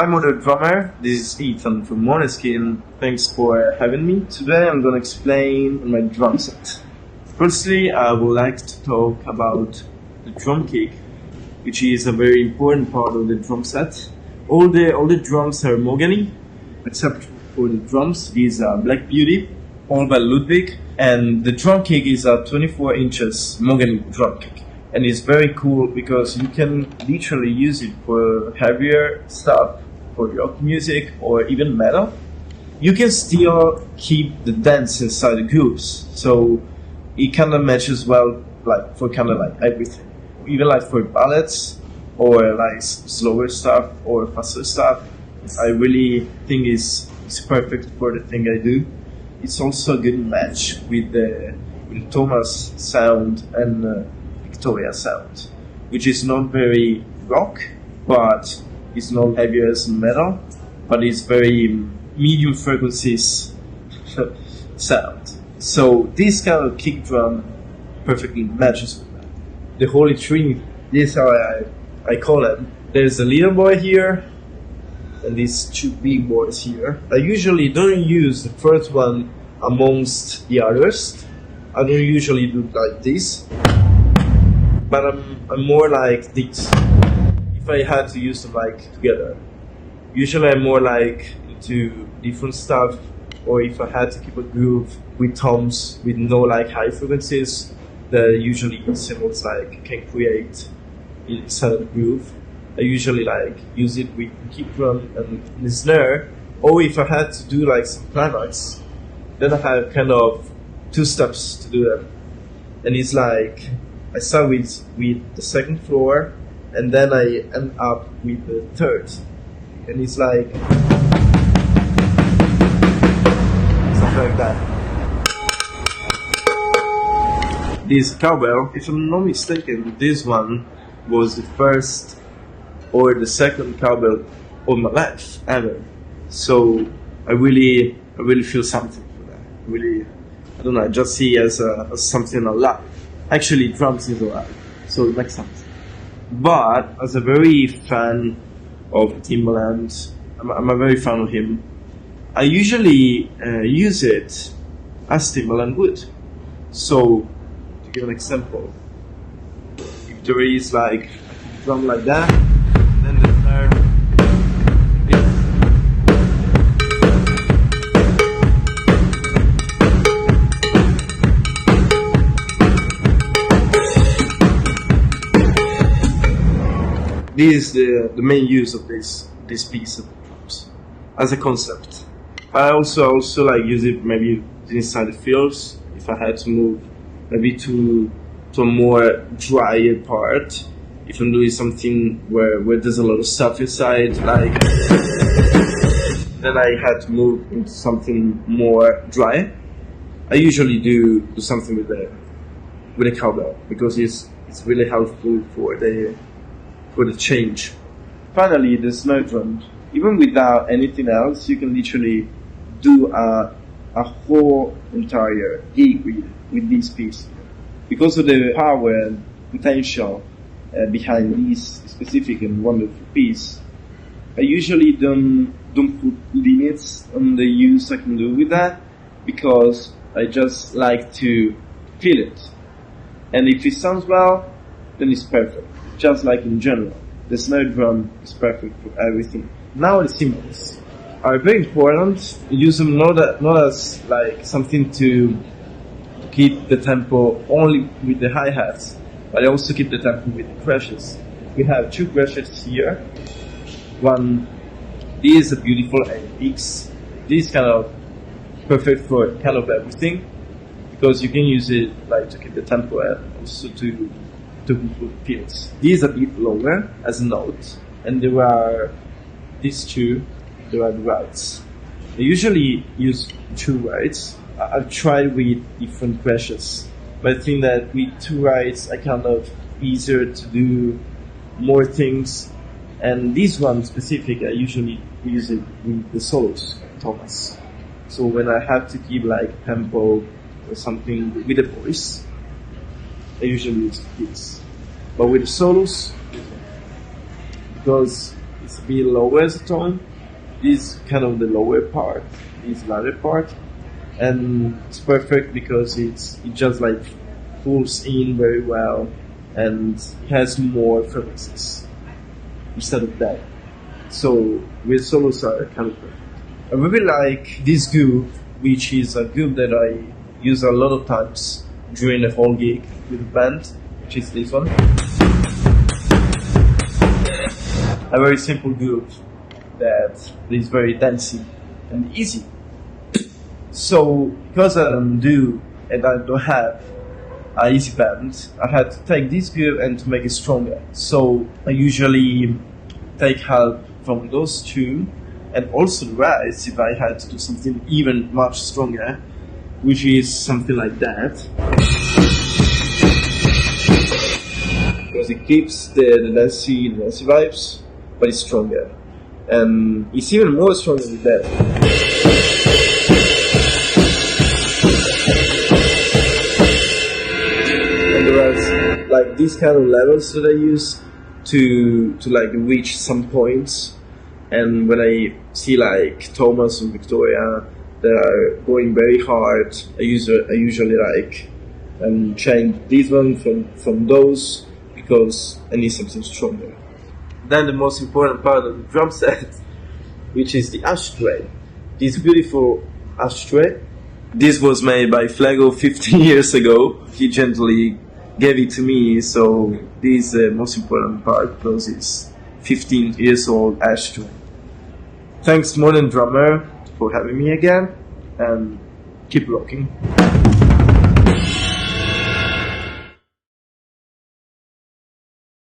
Hi, Mother Drummer. This is Ethan from Måneskin. Thanks for having me. Today I'm gonna explain my drum set. Firstly, I would like to talk about the drum kick, which is a very important part of the drum set. All the drums are mahogany, except for the drums. These are Black Beauty, all by Ludwig, and the drum kick is a 24 inches mahogany drum kick. And it's very cool because you can literally use it for heavier stuff, for rock music or even metal. You can still keep the dance inside the grooves, so it kind of matches well, like for kind of like everything, even like for ballads or like slower stuff or faster stuff. I really think it's perfect for the thing I do. It's also a good match with the Thomas sound and Victoria sound, which is not very rock, but it's not heavy as metal, but it's very medium frequencies sound. So this kind of kick drum perfectly matches with that. The Holy Trinity, this is how I call it. There's a little boy here, and these two big boys here. I usually don't use the first one amongst the others. I don't usually do like this, but I'm more like this. If I had to use them like together, usually I'm more like into different stuff, or if I had to keep a groove with toms with no like high frequencies that usually symbols like can create inside of the groove, I usually like use it with the kick drum and the snare. Or if I had to do like some climax, then I have kind of two steps to do them, and it's like I start with the second floor, and then I end up with the third, and it's like something like that. This cowbell, if I'm not mistaken, this one was the first or the second cowbell of my life ever. So I really feel something for that. I don't know, I just see it as something alive. Actually, drums is alive, so it makes sense. But as a very fan of Timbaland, I'm a very fan of him. I usually use it as Timbaland would. So, to give an example, if there is like a drum like that, then the snare. This is the main use of this piece of drums as a concept. I also like use it maybe inside the fields if I had to move maybe to a more drier part. If I'm doing something where there's a lot of stuff inside, like then I had to move into something more dry. I usually do something with the cowbell because it's really helpful for the change. Finally, the snare drum. Even without anything else, you can literally do a whole entire gig with this piece. Because of the power and potential behind this specific and wonderful piece, I usually don't put limits on the use I can do with that, because I just like to feel it. And if it sounds well, then it's perfect. Just like in general, the snare drum is perfect for everything. Now the cymbals are very important. Use them not as like something to keep the tempo only with the hi-hats, but also keep the tempo with the crashes. We have two crashes here. One, this is a beautiful 8x. This is kind of perfect for kind of everything, because you can use it like to keep the tempo and also to put fields. These are a bit longer as a note, and there are these two, there are the rights. I usually use two rights. I've tried with different crashes, but I think that with two rights I kind of easier to do more things, and this one specific I usually use it with the solos, Thomas. So when I have to keep like tempo or something with the voice, I usually use this. But with the solos, because it's a bit lower as a tone. This kind of the lower part, this latter part, and it's perfect because it just like pulls in very well and has more frequencies instead of that. So with solos are kind of perfect. I really like this groove, which is a groove that I use a lot of times during the whole gig with the band, which is this one. A very simple groove that is very dancey and easy. So because I don't do and I don't have a easy band, I had to take this groove and to make it stronger. So I usually take help from those two, and also the rest if I had to do something even much stronger, which is something like that. Because it keeps the dancey vibes, but it's stronger. And it's even more stronger with that. And there are like these kind of levels that I use to like reach some points. And when I see like Thomas and Victoria that are going very hard, I usually like change this one from those because I need something stronger. Then the most important part of the drum set, which is the ashtray. This beautiful ashtray. This was made by Flego 15 years ago. He gently gave it to me, so this is the most important part because it's 15 years old ashtray. Thanks Modern Drummer for having me again, and keep rocking.